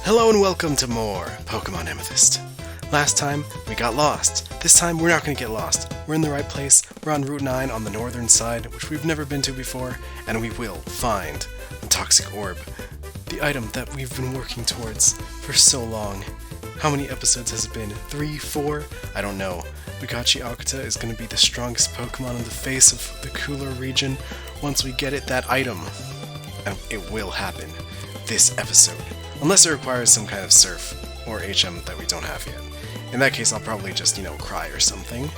Hello and welcome to more Pokemon Amethyst. Last time, we got lost. This time, we're not going to get lost. We're in the right place. We're on Route 9 on the northern side, which we've never been to before, and we will find the Toxic Orb, the item that we've been working towards for so long. How many episodes has it been? 3, 4? I don't know. But Gachiakuta is going to be the strongest Pokemon on the face of the cooler region once we get that item. And it will happen this episode. Unless it requires some kind of Surf or HM that we don't have yet. In that case, I'll probably just, cry or something.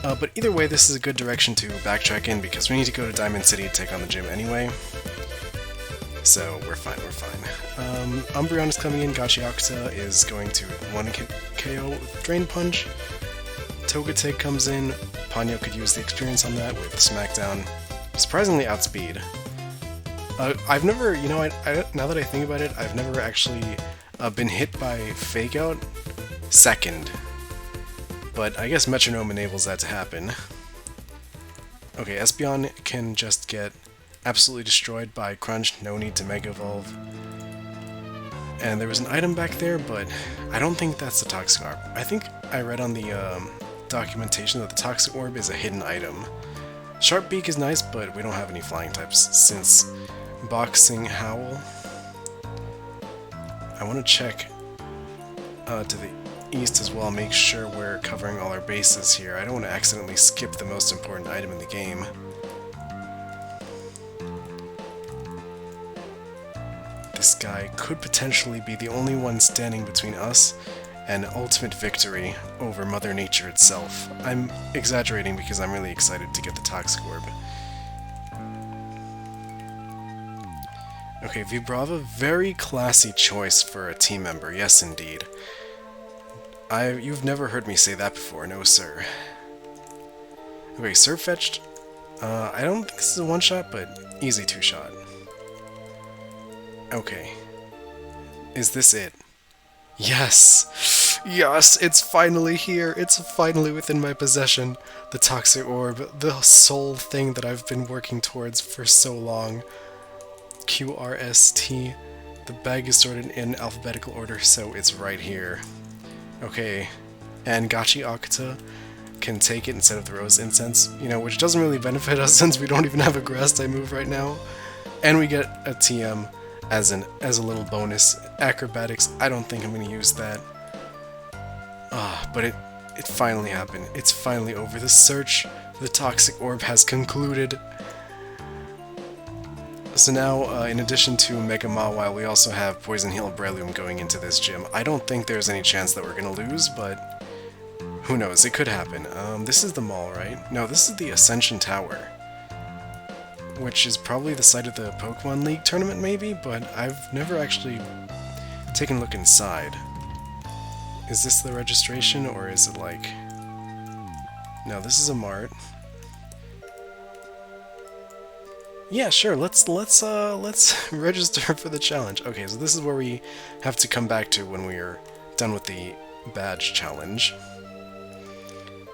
But either way, this is a good direction to backtrack in because we need to go to Diamond City to take on the gym anyway. So, we're fine. Umbreon is coming in, Gachiakuta is going to 1 KO with Drain Punch. Togetic comes in, Ponyo could use the experience on that with Smackdown. Surprisingly outspeed. I've never, now that I think about it, I've never actually been hit by Fake Out second. But I guess Metronome enables that to happen. Okay, Espeon can just get absolutely destroyed by Crunch, no need to Mega Evolve. And there was an item back there, but I don't think that's the Toxic Orb. I think I read on the documentation that the Toxic Orb is a hidden item. Sharp Beak is nice, but we don't have any flying types since Boxing Howl. I want to check to the east as well, make sure we're covering all our bases here. I don't want to accidentally skip the most important item in the game. This guy could potentially be the only one standing between us and ultimate victory over Mother Nature itself. I'm exaggerating because I'm really excited to get the Toxic Orb. Okay, Vibrava, very classy choice for a team member, yes indeed. You've never heard me say that before, no sir. Okay, Surfetched, I don't think this is a one-shot, but easy two-shot. Okay. Is this it? Yes! Yes, it's finally here! It's finally within my possession. The Toxic Orb, the sole thing that I've been working towards for so long. QRST. The bag is sorted in alphabetical order, so it's right here. Okay, and Gachiakuta can take it instead of the Rose Incense, which doesn't really benefit us since we don't even have a Grass type move right now. And we get a TM as a little bonus. Acrobatics, I don't think I'm going to use that. But it finally happened. It's finally over. The search for the Toxic Orb has concluded. So now, in addition to Mega Mawile, we also have Poison Heal Breloom going into this gym. I don't think there's any chance that we're going to lose, but who knows, it could happen. This is the mall, right? No, this is the Ascension Tower, which is probably the site of the Pokemon League tournament, maybe, but I've never actually taken a look inside. Is this the registration, or is it like... No, this is a mart. Yeah, sure, let's register for the challenge. Okay, so this is where we have to come back to when we are done with the badge challenge.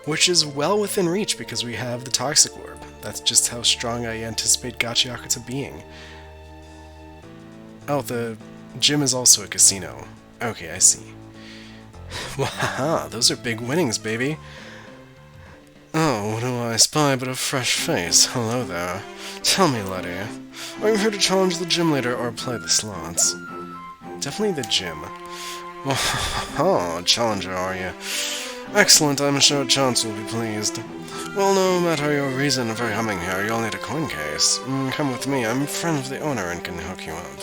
Which is well within reach because we have the Toxic Orb. That's just how strong I anticipate Gachiakuta being. Oh, the gym is also a casino. Okay, I see. Wahaha, those are big winnings, baby. Oh, what do I spy but a fresh face? Hello there. Tell me, laddie, are you here to challenge the gym leader or play the slots? Definitely the gym. Oh, challenger, are you? Excellent, I'm sure Chance will be pleased. Well, no matter your reason for coming here, you'll need a coin case. Come with me, I'm a friend of the owner and can hook you up.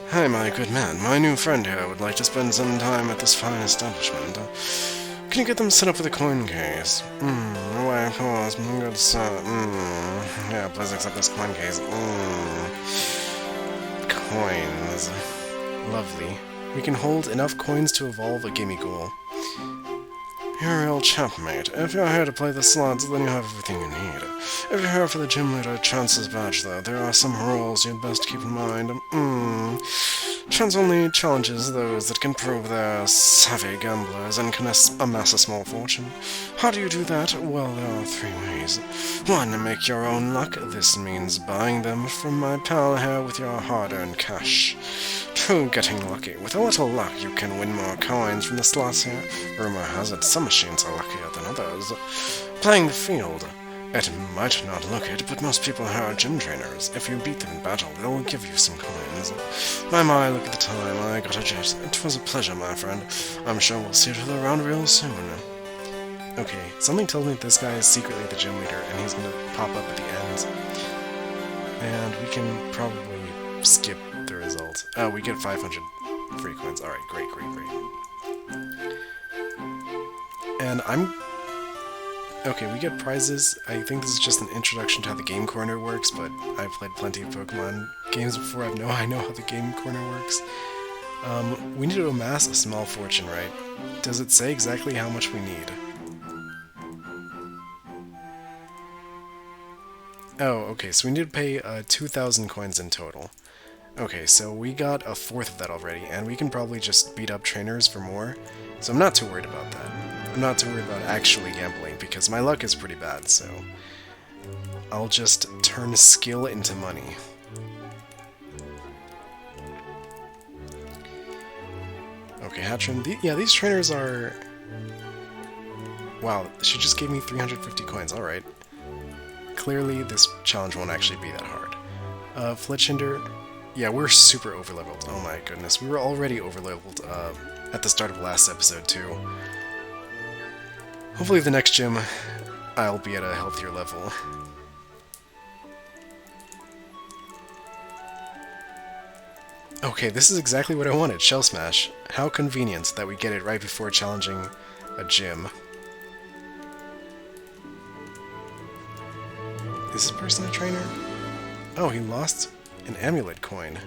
Hi, my good man. My new friend here would like to spend some time at this fine establishment. Can you get them set up with a coin case? Why, of course, good sir. Yeah, please accept this coin case. Coins. Lovely. We can hold enough coins to evolve a Gimmighoul. You're a real chap, mate. If you're here to play the slots, then you have everything you need. If you're here for the gym leader Chance's badge, though, there are some rules you'd best keep in mind. Chance only challenges those that can prove they're savvy gamblers and can amass a small fortune. How do you do that? Well, there are three ways. One, make your own luck. This means buying them from my pal here with your hard-earned cash. Two, getting lucky. With a little luck, you can win more coins from the slots here. Rumor has it some machines are luckier than others. Playing the field. It might not look it, but most people here are gym trainers. If you beat them in battle, they'll give you some coins. My, look at the time. I got a jet. It was a pleasure, my friend. I'm sure we'll see each other around real soon. Okay, something tells me that this guy is secretly the gym leader, and he's gonna pop up at the end. And we can probably skip the result. Oh, we get 500 free coins. Alright, great. And okay, we get prizes. I think this is just an introduction to how the game corner works, but I've played plenty of Pokemon games before. I know how the game corner works. We need to amass a small fortune, right? Does it say exactly how much we need? Oh, okay, so we need to pay 2,000 coins in total. Okay, so we got a fourth of that already, and we can probably just beat up trainers for more, so I'm not too worried about that. I'm not too worried about actually gambling, because my luck is pretty bad, so I'll just turn skill into money. Okay, Hatchrin. Yeah, these trainers are... Wow, she just gave me 350 coins, alright. Clearly, this challenge won't actually be that hard. Fletchinder... Yeah, we're super overleveled. Oh my goodness, we were already overleveled at the start of last episode, too. Hopefully the next gym, I'll be at a healthier level. Okay, this is exactly what I wanted, Shell Smash. How convenient that we get it right before challenging a gym. Is this person a trainer? Oh, he lost an amulet coin.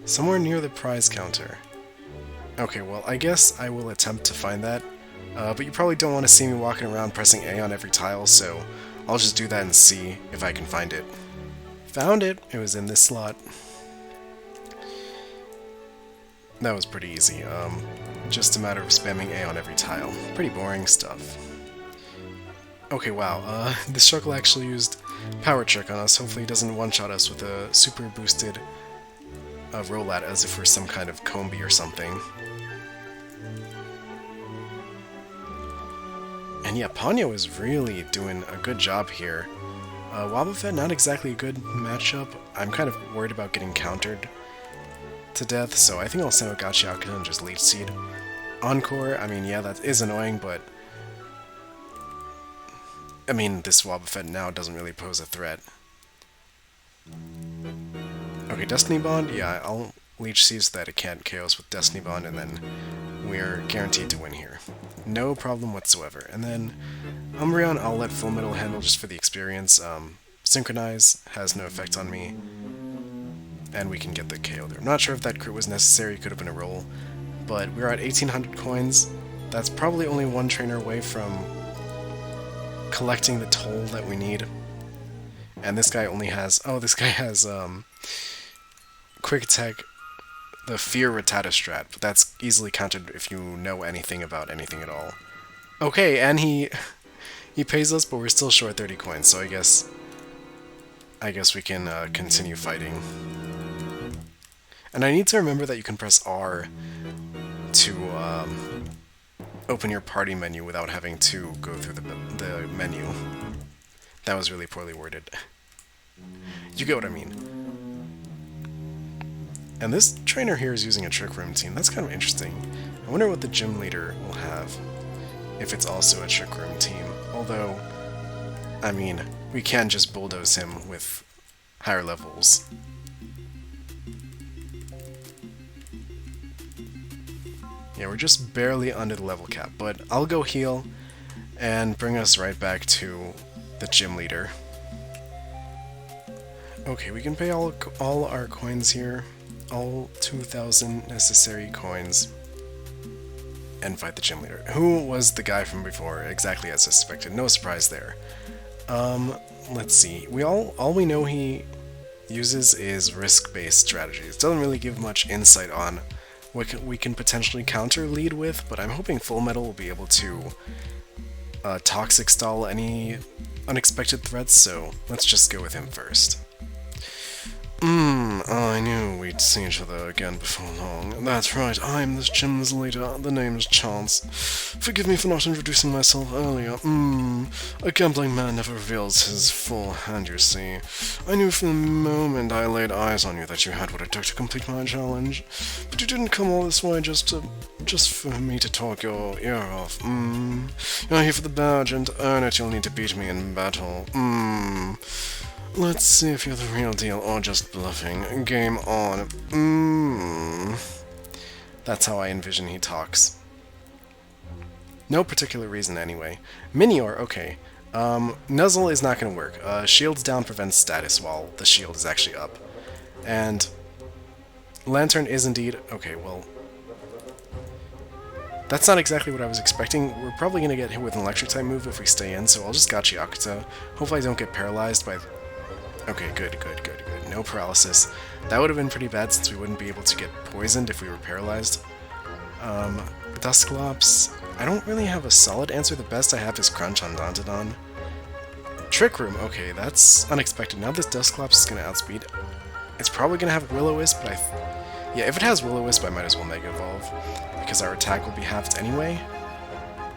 Somewhere near the prize counter. Okay, well, I guess I will attempt to find that. But you probably don't want to see me walking around pressing A on every tile, so I'll just do that and see if I can find it. Found it! It was in this slot. That was pretty easy. Just a matter of spamming A on every tile. Pretty boring stuff. Okay, wow. This Shuckle actually used Power Trick on us. Hopefully he doesn't one-shot us with a super boosted Rollat as if we're some kind of Combi or something. And yeah, Ponyo is really doing a good job here. Wobbuffet, not exactly a good matchup. I'm kind of worried about getting countered to death, so I think I'll send out Gachiakuta and just Leech Seed. Encore, I mean, yeah, that is annoying, but... I mean, this Wobbuffet now doesn't really pose a threat. Okay, Destiny Bond, yeah, I'll Leech Seed so that it can't KO us with Destiny Bond, and then we're guaranteed to win here. No problem whatsoever. And then Umbreon, I'll let Full Metal handle just for the experience. Synchronize has no effect on me, and we can get the KO there. I'm not sure if that crit was necessary, it could have been a roll, but we're at 1,800 coins. That's probably only one trainer away from collecting the toll that we need. And this guy only has... Oh, this guy has Quick Attack, the Fear Rattata strat, but that's easily countered if you know anything about anything at all. Okay, and he pays us, but we're still short 30 coins, so I guess we can continue fighting. And I need to remember that you can press R to open your party menu without having to go through the menu. That was really poorly worded. You get what I mean. And this trainer here is using a Trick Room team. That's kind of interesting. I wonder what the gym leader will have if it's also a Trick Room team. Although, I mean, we can just bulldoze him with higher levels. Yeah, we're just barely under the level cap, but I'll go heal and bring us right back to the gym leader. Okay, we can pay all our coins here, all 2,000 necessary coins, and fight the gym leader, who was the guy from before, exactly as suspected. No surprise there. Let's see. All we know he uses is risk-based strategies. Doesn't really give much insight on what we can potentially counter lead with, but I'm hoping Full Metal will be able to toxic stall any unexpected threats, so let's just go with him first. I knew we'd see each other again before long. That's right, I'm this gym's leader. The name's Chance. Forgive me for not introducing myself earlier. A gambling man never reveals his full hand, you see. I knew from the moment I laid eyes on you that you had what it took to complete my challenge. But you didn't come all this way just for me to talk your ear off. You're here for the badge, and to earn it you'll need to beat me in battle. Let's see if you're the real deal or just bluffing. Game on. That's how I envision he talks. No particular reason anyway. Minior, okay. Nuzzle is not going to work. Shields down prevents status while the shield is actually up. And Lantern is indeed... Okay, well... That's not exactly what I was expecting. We're probably going to get hit with an electric type move if we stay in, so I'll just Gachiakuta. Hopefully I don't get paralyzed by... Okay, good. No paralysis. That would have been pretty bad since we wouldn't be able to get poisoned if we were paralyzed. Dusclops... I don't really have a solid answer. The best I have is Crunch on Dantodon. Trick Room, okay, that's unexpected. Now this Dusclops is going to outspeed. It's probably going to have Will-O-Wisp, but yeah, if it has Will-O-Wisp, I might as well Mega Evolve, because our attack will be halved anyway.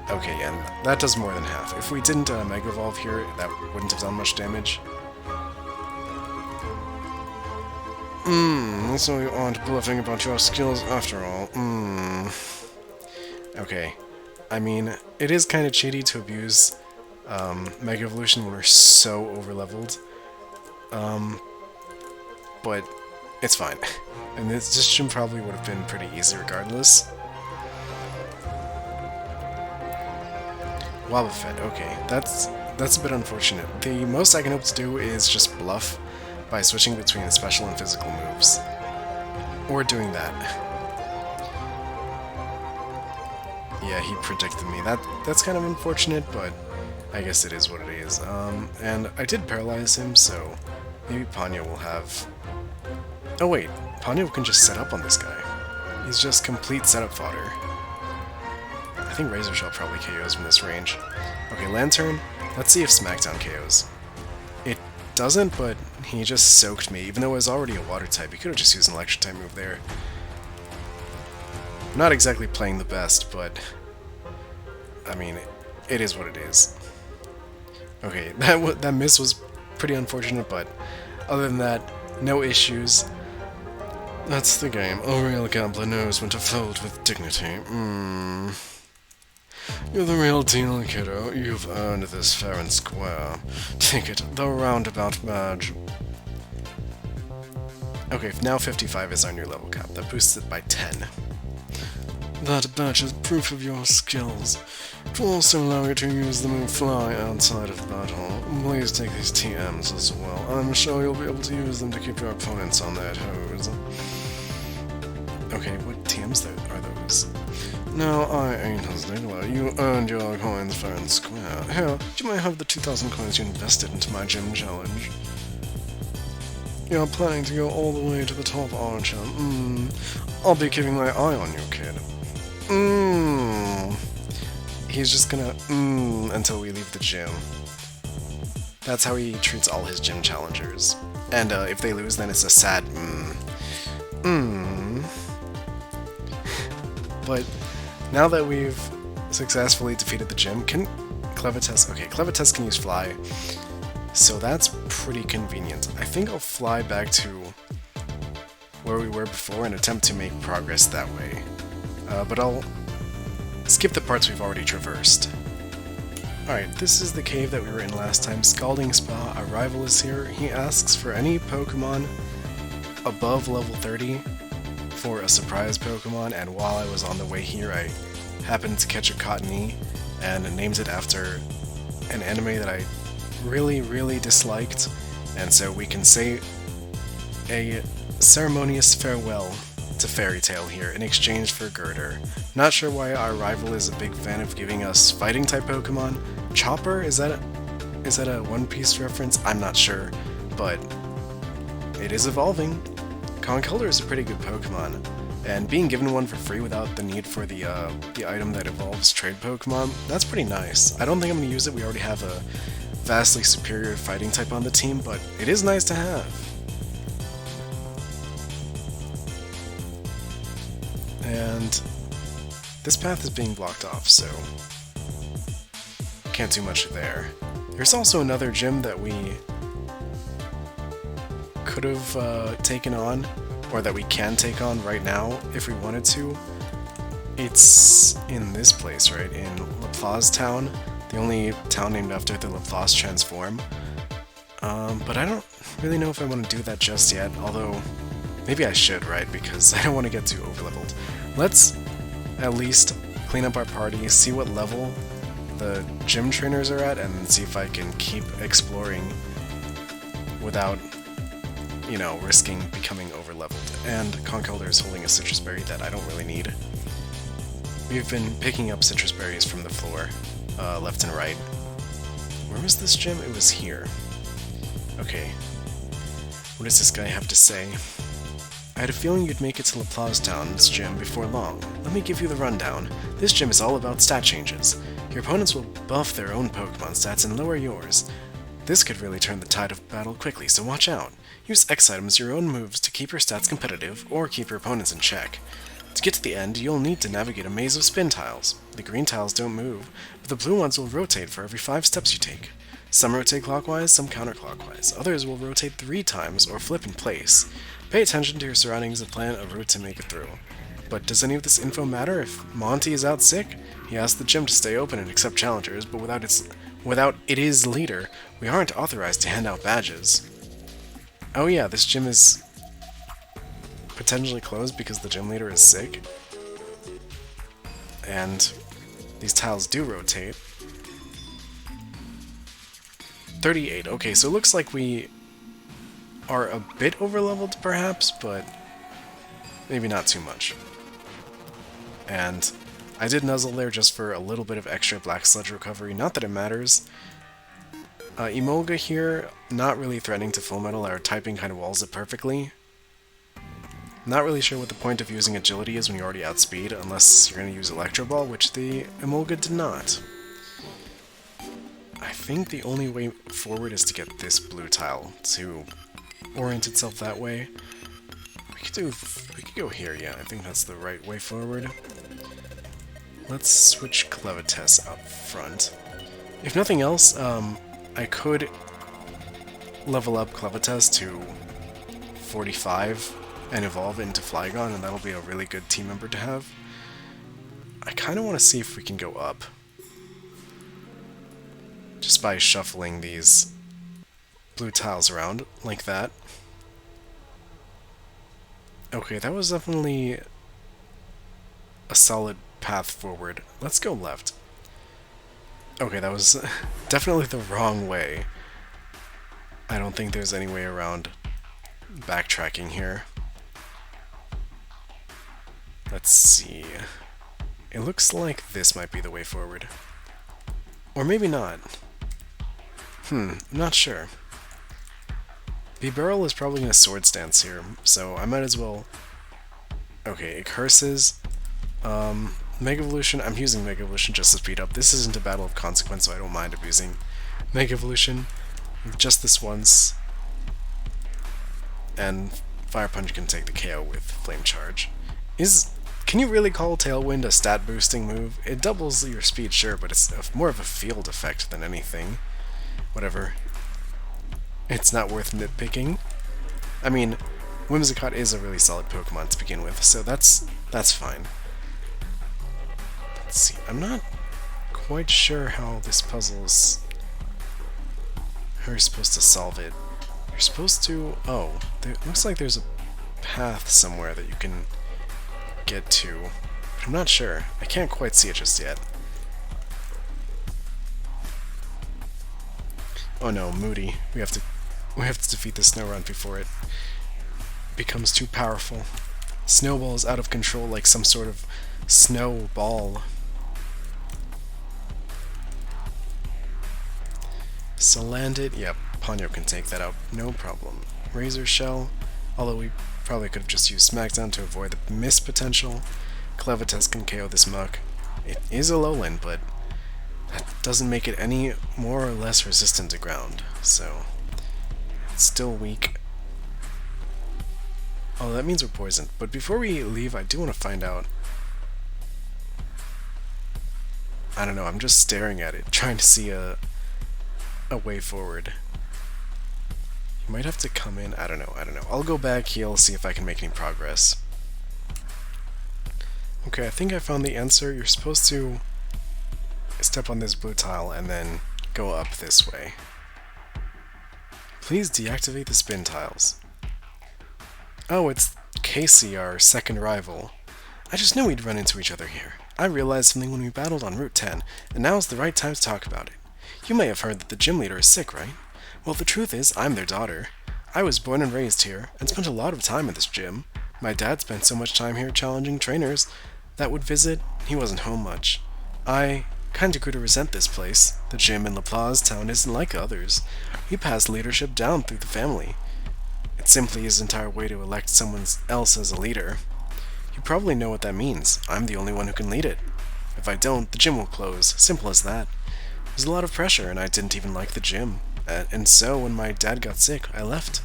Okay, and that does more than half. If we didn't Mega Evolve here, that wouldn't have done much damage. So you aren't bluffing about your skills after all. Okay. I mean, it is kind of cheaty to abuse Mega Evolution when we're so overleveled. But it's fine. And this gym probably would have been pretty easy regardless. Wobbuffet, okay. That's a bit unfortunate. The most I can hope to do is just bluff by switching between special and physical moves. Or doing that. Yeah, he predicted me. That's kind of unfortunate, but I guess it is what it is. And I did paralyze him, so maybe Ponyo will have... Oh wait, Ponyo can just set up on this guy. He's just complete setup fodder. I think Razor Shell probably KOs from this range. Okay, Lantern. Let's see if Smackdown KOs. It doesn't, but he just soaked me. Even though it was already a water type, he could have just used an electric type move there. Not exactly playing the best, but I mean, it is what it is. Okay, that miss was pretty unfortunate, but other than that, no issues. That's the game. A real gambler knows when to fold with dignity. You're the real deal, kiddo. You've earned this fair and square. Take it, the roundabout badge. Okay, now 55 is our new level cap. That boosts it by 10. That badge is proof of your skills. It will also allow you to use the move Fly outside of battle. Please take these TMs as well. I'm sure you'll be able to use them to keep your opponents on their toes. Okay, what TMs are those? Now, I ain't a stickler. You earned your coins fair and square. Here, you might have the 2,000 coins you invested into my gym challenge. You're planning to go all the way to the top, aren't you? I'll be keeping my eye on you, kid. He's just gonna until we leave the gym. That's how he treats all his gym challengers. And if they lose, then it's a sad But now that we've successfully defeated the gym, can Clevitas... Okay, Clevitas can use Fly, so that's pretty convenient. I think I'll fly back to where we were before and attempt to make progress that way. But I'll skip the parts we've already traversed. Alright, this is the cave that we were in last time. Scalding Spa, our rival is here. He asks for any Pokemon above level 30 for a surprise Pokemon, and while I was on the way here I happened to catch a Cottony and named it after an anime that I really disliked, and so we can say a ceremonious farewell to Fairy Tail here in exchange for Girder. Not sure why our rival is a big fan of giving us fighting type Pokemon. Chopper? Is that a One Piece reference? I'm not sure, but it is evolving. Conkeldurr is a pretty good Pokemon, and being given one for free without the need for the item that evolves trade Pokemon, that's pretty nice. I don't think I'm going to use it, we already have a vastly superior fighting type on the team, but it is nice to have. And this path is being blocked off, so can't do much there. There's also another gym that we could have taken on, or that we can take on right now if we wanted to. It's in this place, right? In Laplace Town, the only town named after the Laplace transform. But I don't really know if I want to do that just yet, although maybe I should, right? Because I don't want to get too overleveled. Let's at least clean up our party, see what level the gym trainers are at, and see if I can keep exploring without, you know, risking becoming overleveled. And Conkeldurr is holding a citrus berry that I don't really need. We've been picking up citrus berries from the floor, left and right. Where was this gym? It was here. Okay. What does this guy have to say? I had a feeling you'd make it to Laplace Town's gym before long. Let me give you the rundown. This gym is all about stat changes. Your opponents will buff their own Pokemon stats and lower yours. This could really turn the tide of battle quickly, so watch out. Use X items, your own moves, to keep your stats competitive, or keep your opponents in check. To get to the end, you'll need to navigate a maze of spin tiles. The green tiles don't move, but the blue ones will rotate for every 5 steps you take. Some rotate clockwise, some counterclockwise. Others will rotate 3 times or flip in place. Pay attention to your surroundings and plan a route to make it through. But does any of this info matter if Monty is out sick? He asked the gym to stay open and accept challengers, but without its leader, we aren't authorized to hand out badges. Oh yeah, this gym is potentially closed because the gym leader is sick. And these tiles do rotate. 38. Okay, so it looks like we are a bit overleveled perhaps, but maybe not too much. And I did nuzzle there just for a little bit of extra Black Sludge recovery, not that it matters. Emolga here, not really threatening to Full Metal, our typing kind of walls it perfectly. Not really sure what the point of using Agility is when you already outspeed, unless you're going to use Electro Ball, which the Emolga did not. I think the only way forward is to get this blue tile to orient itself that way. We could go here, yeah, I think that's the right way forward. Let's switch Clevites up front. If nothing else, I could level up Clevites to 45 and evolve into Flygon, and that'll be a really good team member to have. I kind of want to see if we can go up. Just by shuffling these blue tiles around, like that. Okay, that was definitely a solid path forward. Let's go left. Okay, that was definitely the wrong way. I don't think there's any way around backtracking here. Let's see. It looks like this might be the way forward. Or maybe not. I'm not sure. Bibarel is probably going to Sword Stance here, so I might as well... Okay, it curses. Mega Evolution, I'm using Mega Evolution just to speed up. This isn't a battle of consequence, so I don't mind abusing Mega Evolution. Just this once. And Fire Punch can take the KO with Flame Charge. Can you really call Tailwind a stat boosting move? It doubles your speed, sure, but it's more of a field effect than anything. Whatever. It's not worth nitpicking. I mean, Whimsicott is a really solid Pokemon to begin with, so that's fine. Let's see, I'm not quite sure how this puzzle is... how you're supposed to solve it. You're supposed to... oh, it looks like there's a path somewhere that you can get to, but I'm not sure. I can't quite see it just yet. Oh no, Moody. We have to defeat the Snorunt before it becomes too powerful. Snowball is out of control like some sort of snowball. Salandit, yep, Ponyo can take that out, no problem. Razor Shell, although we probably could have just used Smackdown to avoid the miss potential. Clevitas can KO this muck. It is a lowland, but that doesn't make it any more or less resistant to ground, so it's still weak. Oh, that means we're poisoned. But before we leave, I do want to find out. I don't know, I'm just staring at it, trying to see a way forward. You might have to come in, I don't know. I'll go back, heal, see if I can make any progress. Okay, I think I found the answer. You're supposed to step on this blue tile and then go up this way. Please deactivate the spin tiles. Oh, it's Casey, our second rival. I just knew we'd run into each other here. I realized something when we battled on Route 10, and now's the right time to talk about it. You may have heard that the gym leader is sick, right? Well, the truth is, I'm their daughter. I was born and raised here, and spent a lot of time at this gym. My dad spent so much time here challenging trainers that would visit. He wasn't home much. I kinda grew to resent this place. The gym in Laplace town isn't like others. We passed leadership down through the family. It simply isn't our way to elect someone else as a leader. You probably know what that means. I'm the only one who can lead it. If I don't, the gym will close. Simple as that. There's a lot of pressure, and I didn't even like the gym. And so, when my dad got sick, I left.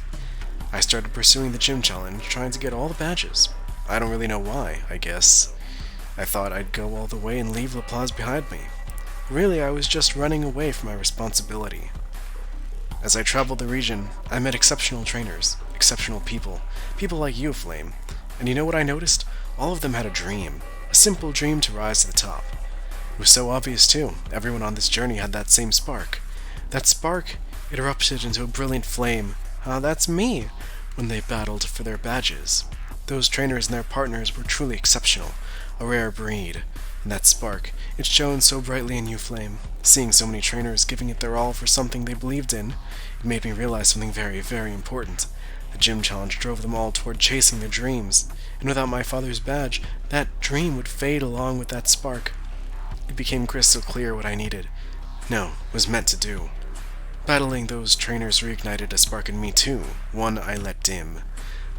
I started pursuing the gym challenge, trying to get all the badges. I don't really know why, I guess. I thought I'd go all the way and leave Laplace behind me. Really, I was just running away from my responsibility. As I traveled the region, I met exceptional trainers, exceptional people like you, Flame. And you know what I noticed? All of them had a dream, a simple dream to rise to the top. It was so obvious too. Everyone on this journey had that same spark. That spark, it erupted into a brilliant flame. That's me, when they battled for their badges. Those trainers and their partners were truly exceptional, a rare breed. And that spark, it shone so brightly in you, Flame. Seeing so many trainers giving it their all for something they believed in, it made me realize something very, very important. The gym challenge drove them all toward chasing their dreams, and without my father's badge, that dream would fade along with that spark. It became crystal clear what I needed. No, was meant to do. Battling those trainers reignited a spark in me too, one I let dim.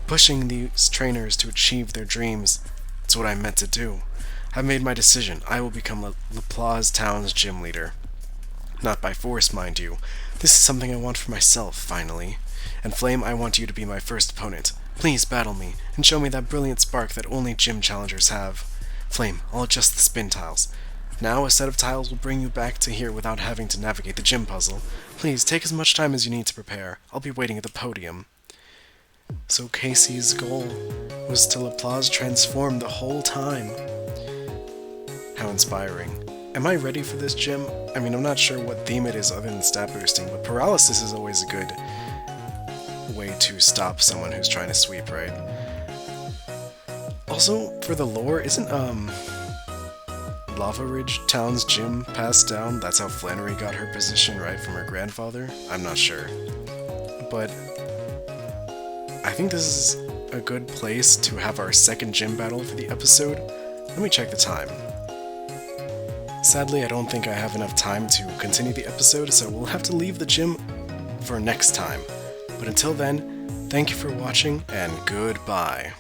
Pushing these trainers to achieve their dreams, it's what I meant to do. I've made my decision. I will become Laplace Town's gym leader. Not by force, mind you. This is something I want for myself, finally. And Flame, I want you to be my first opponent. Please battle me, and show me that brilliant spark that only gym challengers have. Flame, I'll adjust the spin tiles. Now a set of tiles will bring you back to here without having to navigate the gym puzzle. Please, take as much time as you need to prepare. I'll be waiting at the podium. So Casey's goal was to Laplace transform the whole time. How inspiring. Am I ready for this gym? I mean, I'm not sure what theme it is other than stat boosting, but paralysis is always a good way to stop someone who's trying to sweep, right? Also, for the lore, isn't, Lava Ridge Town's gym passed down? That's how Flannery got her position, right, from her grandfather? I'm not sure. But I think this is a good place to have our second gym battle for the episode. Let me check the time. Sadly, I don't think I have enough time to continue the episode, so we'll have to leave the gym for next time. But until then, thank you for watching, and goodbye.